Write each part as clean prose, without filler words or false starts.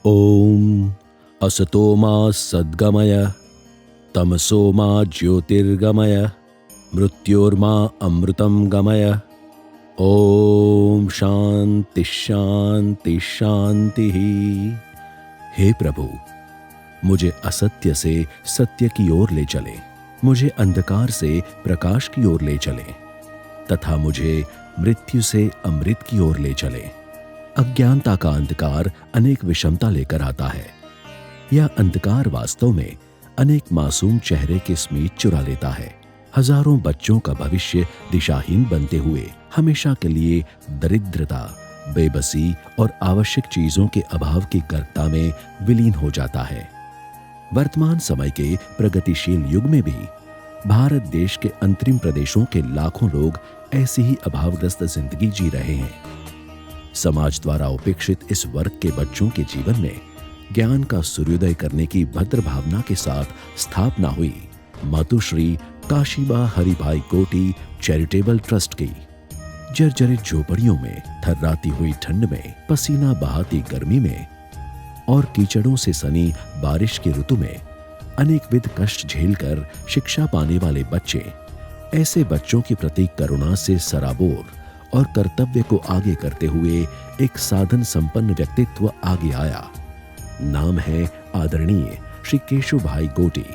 ओम असतो मा सद्गमय तमसो मा ज्योतिर्गमय मृत्योर्मा अमृतं गमय। ओम शांति शांति शांति। हे प्रभु, मुझे असत्य से सत्य की ओर ले चले, मुझे अंधकार से प्रकाश की ओर ले चले तथा मुझे मृत्यु से अमृत की ओर ले चले। अज्ञानता का अंधकार अनेक विषमता लेकर आता है। यह अंधकार वास्तव में अनेक मासूम चेहरे के स्मित चुरा लेता है। हजारों बच्चों का भविष्य दिशाहीन बनते हुए हमेशा के लिए दरिद्रता, बेबसी और आवश्यक चीजों के अभाव की गर्कता में विलीन हो जाता है। वर्तमान समय के प्रगतिशील युग में भी भारत देश के अंतरिम प्रदेशों के लाखों लोग ऐसी ही अभावग्रस्त जिंदगी जी रहे हैं। समाज द्वारा उपेक्षित इस वर्ग के बच्चों के जीवन में ज्ञान का सूर्योदय करने की भद्र भावना के साथ स्थापना हुई मातुश्री काशीबा हरिभाई गोटी चैरिटेबल ट्रस्ट की। जर्जरित झोपड़ियों में, थर्राती हुई ठंड में, पसीना बहाती गर्मी में और कीचड़ों से सनी बारिश की ऋतु में अनेकविध कष्ट झेलकर शिक्षा पाने वाले बच्चे, ऐसे बच्चों के प्रति करुणा से सराबोर और कर्तव्य को आगे करते हुए एक साधन संपन्न व्यक्तित्व आगे आया। नाम है आदरणीय श्री केशव भाई गोटी,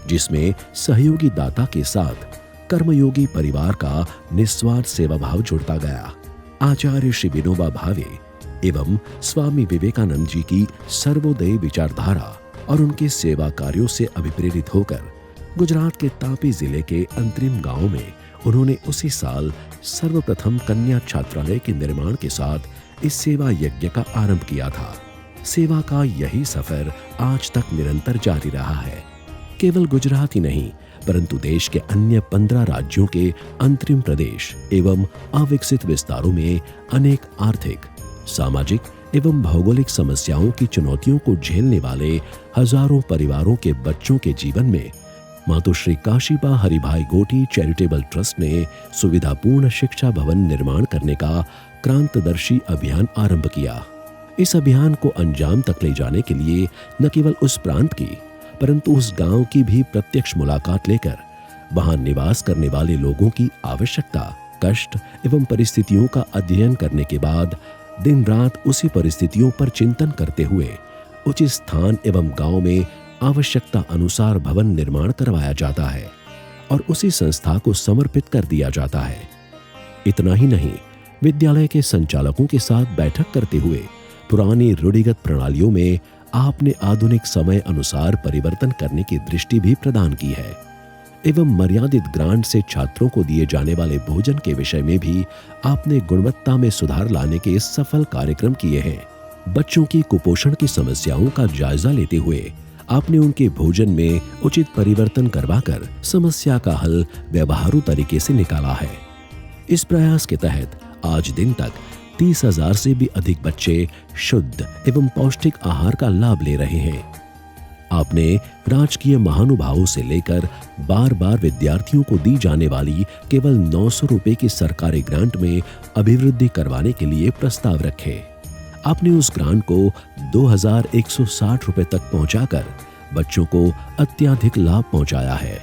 जिसमें सहयोगी दाता के साथ कर्मयोगी परिवार का निस्वार्थ सेवा भाव जुड़ता गया। आचार्य श्री विनोबा भावे एवं स्वामी विवेकानंद जी की सर्वोदय विचारधारा और उनके सेवा कार्यों से अभिप्रेरित होकर गुजरात के तापी जिले के अंतरिम गांव में उन्होंने उसी साल सर्वप्रथम कन्या छात्रालय के निर्माण के साथ इस सेवा यज्ञ का आरंभ किया था। सेवा का यही सफर आज तक निरंतर जारी रहा है। केवल गुजरात ही नहीं, परंतु देश के अन्य 15 राज्यों के अंतरिम प्रदेश एवं अविकसित विस्तारों में अनेक आर्थिक, सामाजिक एवं भौगोलिक समस्याओं की चुनौतियों को झेलने वाले हजारों परिवारों के बच्चों के जीवन में मातुश्री काशीबा हरिभाई गोटी चैरिटेबल ट्रस्ट ने सुविधापूर्ण शिक्षा भवन निर्माण करने का क्रांतदर्शी अभियान आरंभ किया। इस अभियान को अंजाम तक ले जाने के लिए न केवल उस प्रांत की, परंतु उस गांव की भी प्रत्यक्ष मुलाकात लेकर वहां निवास करने वाले लोगों की आवश्यकता, कष्ट एवं परिस्थितियों का अध्ययन करने के बाद दिन रात उसी परिस्थितियों पर चिंतन करते हुए उचित स्थान एवं गांव में आवश्यकता अनुसार भवन निर्माण करवाया जाता है और उसी संस्था को समर्पित कर दिया जाता है। इतना ही नहीं, विद्यालय के संचालकों के साथ बैठक करते हुए पुरानी रूढ़िगत प्रणालियों में आपने आधुनिक समय अनुसार परिवर्तन करने की दृष्टि भी प्रदान की है एवं मर्यादित ग्रांट से छात्रों को दिए जाने वाले भोजन के विषय में भी आपने गुणवत्ता में सुधार लाने के सफल कार्यक्रम किए हैं। बच्चों की कुपोषण की समस्याओं का जायजा लेते हुए आपने उनके भोजन में उचित परिवर्तन करवाकर समस्या का हल व्यवहारू तरीके से निकाला है। इस प्रयास के तहत आज दिन तक 30,000 से भी अधिक बच्चे शुद्ध एवं पौष्टिक आहार का लाभ ले रहे हैं। आपने राजकीय महानुभावों से लेकर बार बार विद्यार्थियों को दी जाने वाली केवल 900 रुपए की सरकारी ग्रांट में अभिवृद्धि करवाने के लिए प्रस्ताव रखे। आपने उस ग्रांट को 2,160 रुपए तक पहुंचाकर बच्चों को अत्यधिक लाभ पहुंचाया है।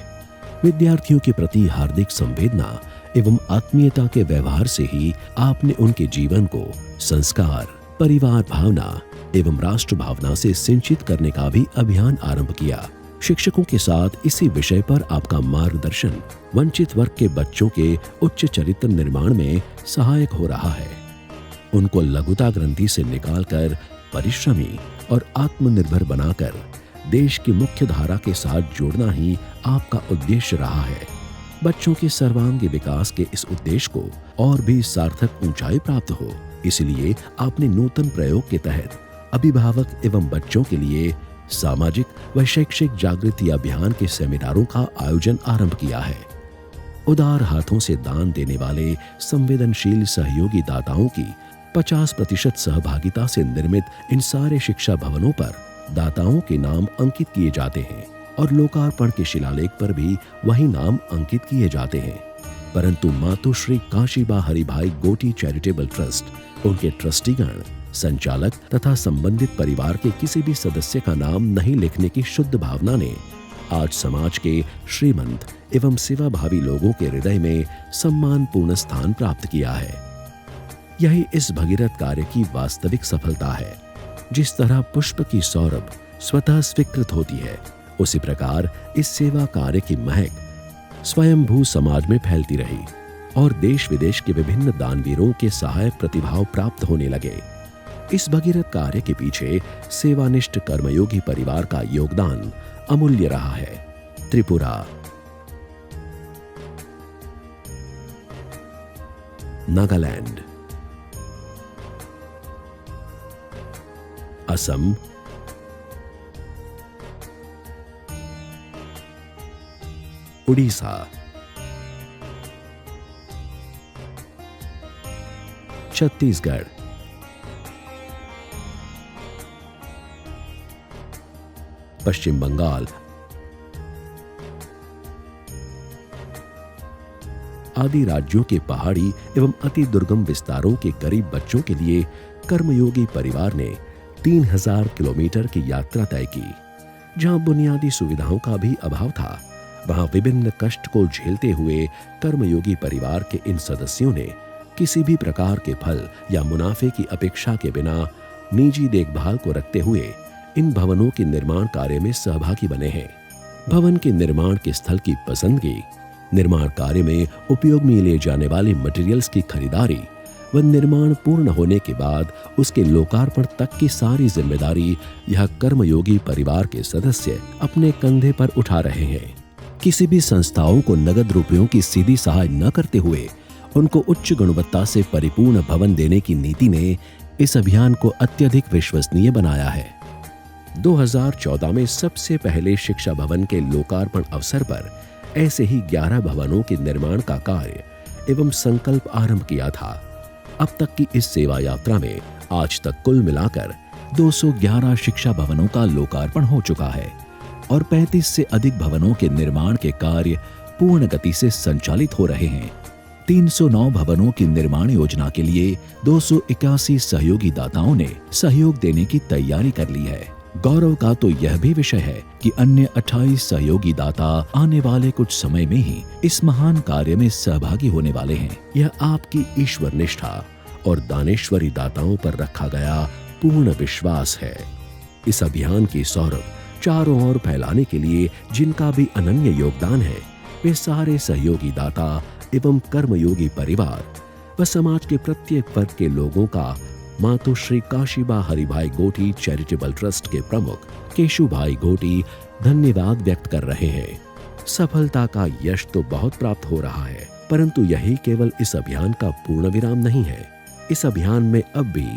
विद्यार्थियों के प्रति हार्दिक संवेदना एवं आत्मीयता के व्यवहार से ही आपने उनके जीवन को संस्कार, परिवार भावना एवं राष्ट्र भावना से सिंचित करने का भी अभियान आरंभ किया। शिक्षकों के साथ इसी विषय पर आपका मार्गदर्शन वंचित वर्ग के बच्चों के उच्च चरित्र निर्माण में सहायक हो रहा है। उनको लघुता ग्रंथि से निकालकर परिश्रमी और आत्मनिर्भर बनाकर देश की मुख्य धारा के साथ जोड़ना ही आपका उद्देश्य रहा है। बच्चों के सर्वांगीण विकास के इस उद्देश्य को और भी सार्थक ऊंचाई प्राप्त हो, इसलिए आपने नूतन प्रयोग के तहत अभिभावक एवं बच्चों के लिए सामाजिक व शैक्षिक जागृति अभियान के सेमिनारों का आयोजन आरंभ किया है। उदार हाथों से दान देने वाले संवेदनशील सहयोगी दाताओं की 50% सहभागिता से निर्मित इन सारे शिक्षा भवनों पर दाताओं के नाम अंकित किए जाते हैं और लोकार्पण के शिलालेख पर भी वही नाम अंकित किए जाते हैं। परंतु मातुश्री काशीबा हरिभाई गोटी चैरिटेबल ट्रस्ट, उनके ट्रस्टीगण संचालक तथा संबंधित परिवार के किसी भी सदस्य का नाम नहीं लिखने की शुद्ध भावना ने आज समाज के श्रीमंत एवं सेवाभावी लोगों के हृदय में सम्मानपूर्ण स्थान प्राप्त किया है। यही इस भगीरथ कार्य की वास्तविक सफलता है। जिस तरह पुष्प की सौरभ स्वतः स्वीकृत होती है, उसी प्रकार इस सेवा कार्य की महक स्वयंभू समाज में फैलती रही और देश विदेश के विभिन्न दानवीरों के सहायक प्रतिभाव प्राप्त होने लगे। इस भगीरथ कार्य के पीछे सेवानिष्ठ कर्मयोगी परिवार का योगदान अमूल्य रहा है। त्रिपुरा, नागालैंड, असम, उड़ीसा, छत्तीसगढ़, पश्चिम बंगाल आदि राज्यों के पहाड़ी एवं अति दुर्गम विस्तारों के गरीब बच्चों के लिए कर्मयोगी परिवार ने 3000 किलोमीटर की यात्रा तय की। जहां बुनियादी सुविधाओं का भी अभाव था, वहां विभिन्न कष्ट को झेलते हुए कर्मयोगी परिवार के इन सदस्यों ने किसी भी प्रकार के फल या मुनाफे की अपेक्षा के बिना निजी देखभाल को रखते हुए इन भवनों के निर्माण कार्य में सहभागी बने हैं। भवन के निर्माण के स्थल की पसंदगी, निर्माण कार्य में उपयोग में लिए जाने वाले मटेरियल्स की खरीदारी व निर्माण पूर्ण होने के बाद उसके लोकार्पण तक की सारी जिम्मेदारी यह कर्मयोगी परिवार के सदस्य अपने कंधे पर उठा रहे हैं। किसी भी संस्थाओं को नगद रुपयों की सीधी सहाय न करते हुए उनको उच्च गुणवत्ता से परिपूर्ण भवन देने की नीति ने इस अभियान को अत्यधिक विश्वसनीय बनाया है। 2014 में सबसे पहले शिक्षा भवन के लोकार्पण अवसर पर ऐसे ही 11 भवनों के निर्माण का कार्य एवं संकल्प आरंभ किया था। अब तक की इस सेवा यात्रा में आज तक कुल मिलाकर 211 शिक्षा भवनों का लोकार्पण हो चुका है और 35 से अधिक भवनों के निर्माण के कार्य पूर्ण गति से संचालित हो रहे हैं। 309 भवनों की निर्माण योजना के लिए 281 सहयोगी दाताओं ने सहयोग देने की तैयारी कर ली है। गौरव का तो यह भी विषय है कि अन्य 28 सहयोगी दाता आने वाले कुछ समय में ही इस महान कार्य में सहभागी होने वाले हैं। यह आपकी ईश्वर निष्ठा और दानेश्वरी दाताओं पर रखा गया पूर्ण विश्वास है। इस अभियान की सौरभ चारों ओर फैलाने के लिए जिनका भी अनन्य योगदान है, वे सारे सहयोगी दाता एवं कर्मयोगी परिवार व समाज के प्रत्येक वर्ग के लोगों का मातु श्री काशीबा हरिभाई गोटी चैरिटेबल ट्रस्ट के प्रमुख केशुभाई गोटी धन्यवाद व्यक्त कर रहे हैं। सफलता का यश तो बहुत प्राप्त हो रहा है, परंतु यही केवल इस अभियान का पूर्ण विराम नहीं है। इस अभियान में अब भी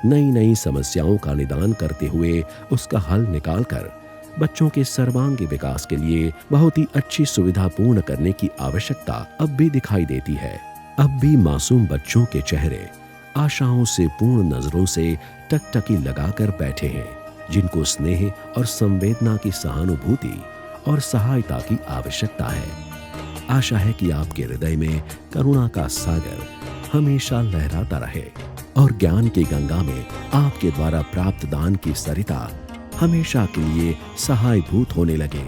नई नई समस्याओं का निदान करते हुए उसका हल निकालकर बच्चों के सर्वांगीण विकास के लिए बहुत ही अच्छी सुविधा पूर्ण करने की आवश्यकता अब भी दिखाई देती है। अब भी मासूम बच्चों के चेहरे आशाओं से पूर्ण नजरों से टकटकी लगाकर बैठे हैं, जिनको स्नेह और संवेदना की सहानुभूति और सहायता की आवश्यकता है। आशा है कि आपके हृदय में करुणा का सागर हमेशा लहराता रहे और ज्ञान की गंगा में आपके द्वारा प्राप्त दान की सरिता हमेशा के लिए सहायभूत होने लगे।